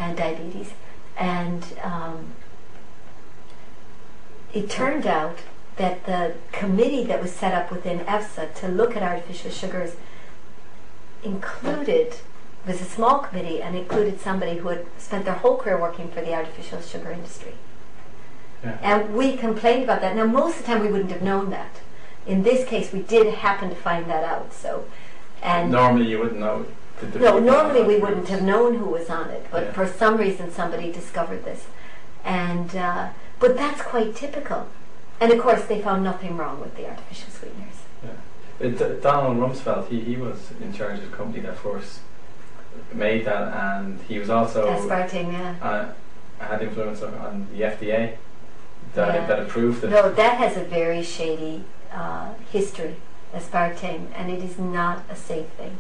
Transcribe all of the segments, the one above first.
and diabetes. And it turned out that the committee that was set up within EFSA to look at artificial sugars was a small committee and included somebody who had spent their whole career working for the artificial sugar industry. Yeah. And we complained about that. Now, most of the time we wouldn't have known that. In this case, we did happen to find that out. So, and normally you wouldn't know. No, normally we wouldn't have known who was on it, but yeah. for some reason somebody discovered this. And but that's quite typical. And of course they found nothing wrong with the artificial sweeteners. Yeah. Donald Rumsfeld, he was in charge of the company that first made that, and he was also aspartame, had influence on the FDA that approved it. No, that has a very shady history, aspartame, and it is not a safe thing.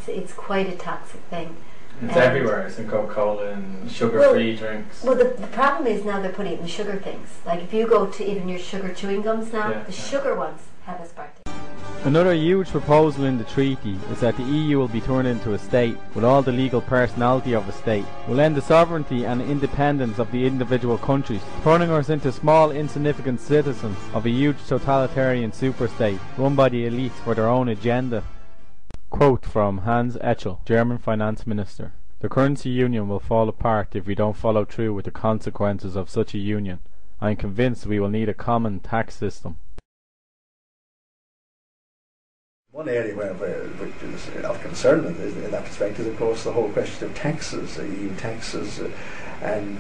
It's quite a toxic thing. It's everywhere. It's in Coca-Cola and sugar-free drinks. Well, the problem is now they're putting it in sugar things. Like if you go to even your sugar chewing gums now, the sugar ones have aspartame. Another huge proposal in the treaty is that the EU will be turned into a state with all the legal personality of a state, will end the sovereignty and independence of the individual countries, turning us into small insignificant citizens of a huge totalitarian superstate run by the elites for their own agenda. Quote from Hans Echel, German finance minister. The currency union will fall apart if we don't follow through with the consequences of such a union. I am convinced we will need a common tax system. One area which is of concern in that respect is, of course, the whole question of taxes, EU taxes, and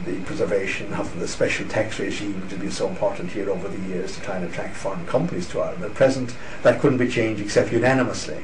the preservation of the special tax regime which has been so important here over the years to try and attract foreign companies to Ireland. At present, that couldn't be changed except unanimously.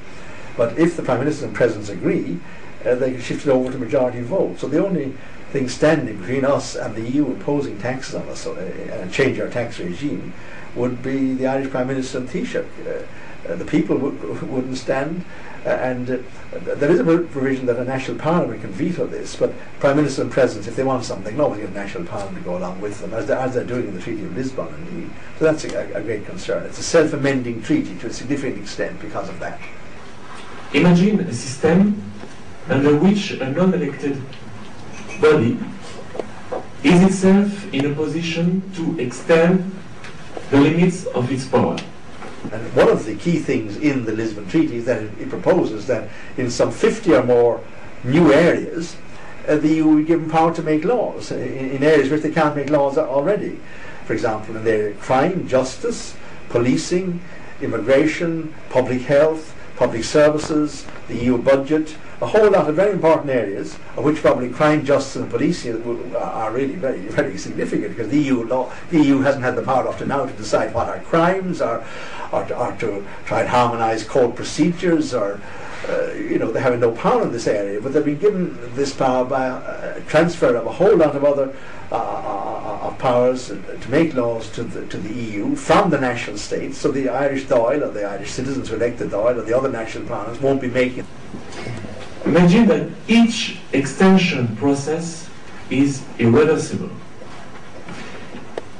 But if the Prime Minister and Presidents agree, they can shift it over to majority vote. So the only thing standing between us and the EU imposing taxes on us and change our tax regime would be the Irish Prime Minister and Taoiseach. The people wouldn't stand, and there is a provision that a national parliament can veto this, but Prime Minister and Presidents, if they want something, they can always get a national parliament to go along with them, as they're doing in the Treaty of Lisbon indeed. So that's a great concern. It's a self-amending treaty to a significant extent because of that. Imagine a system under which a non-elected body is itself in a position to extend the limits of its power. And one of the key things in the Lisbon Treaty is that it proposes that in some 50 or more new areas, the EU will be given power to make laws in areas which they can't make laws already. For example, in the area of crime, justice, policing, immigration, public health, public services, the EU budget, a whole lot of very important areas, of which probably crime, justice and policing are really very, very significant, because the EU hasn't had the power up to now to decide what are crimes, or to try and harmonise court procedures, or they have no power in this area, but they've been given this power by a transfer of a whole lot of other of powers to make laws to the EU from the national states. So the Irish Dáil, or the Irish citizens who elected Dáil, or the other national parliaments won't be making. Imagine that each extension process is irreversible.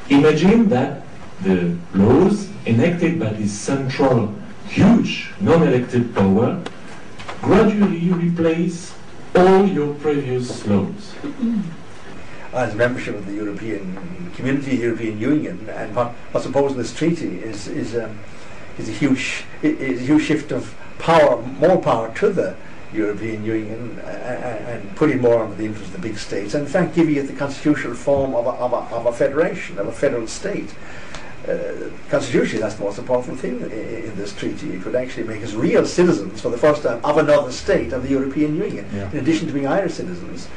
Imagine that the laws enacted by this central, huge, non-elected power gradually replace all your previous laws. As membership of the European Community, European Union, and what's proposed in this treaty is a huge shift of power, more power to the European Union, and putting more under the interest of the big states, and in fact giving it the constitutional form of a federation, of a federal state. Constitutionally, that's the most important thing in this treaty. It would actually make us real citizens for the first time of another state of the European Union, in addition to being Irish citizens.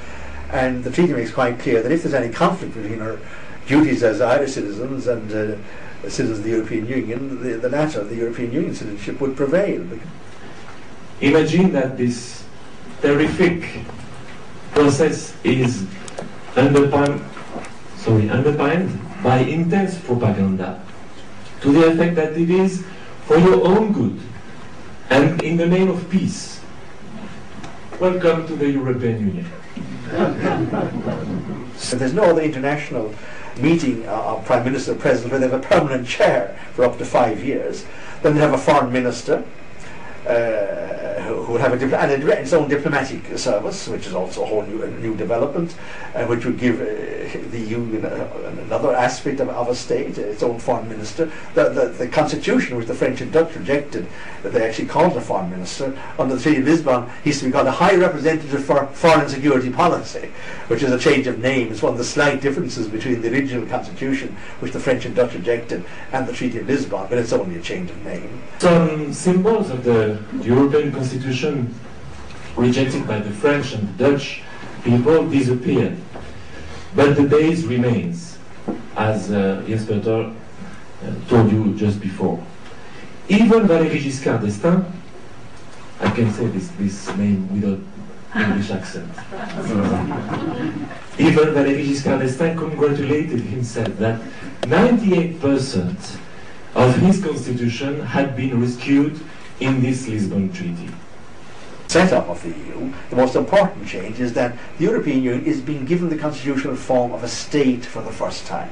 And the treaty makes quite clear that if there's any conflict between our duties as Irish citizens and citizens of the European Union, the latter, the European Union citizenship, would prevail. Imagine that this terrific process is underpinned by intense propaganda, to the effect that it is for your own good and in the name of peace. Welcome to the European Union. So there's no other international meeting of Prime Minister and President where they have a permanent chair for up to 5 years. Then they have a foreign minister who would have its own diplomatic service, which is also a whole new development, which would give the EU another aspect of a state, its own foreign minister. The constitution, which the French and Dutch rejected, they actually called it a foreign minister. Under the Treaty of Lisbon, he used to be called a High Representative for Foreign Security Policy, which is a change of name. It's one of the slight differences between the original constitution, which the French and Dutch rejected, and the Treaty of Lisbon, but it's only a change of name. Some symbols of the European Constitution rejected by the French and the Dutch people disappeared. But the base remains, as Jesper told you just before. Even Valéry Giscard d'Estaing, I can say this name without English accent. Even Valéry Giscard d'Estaing congratulated himself that 98% of his constitution had been rescued in this Lisbon Treaty. Setup of the EU, the most important change is that the European Union is being given the constitutional form of a state for the first time.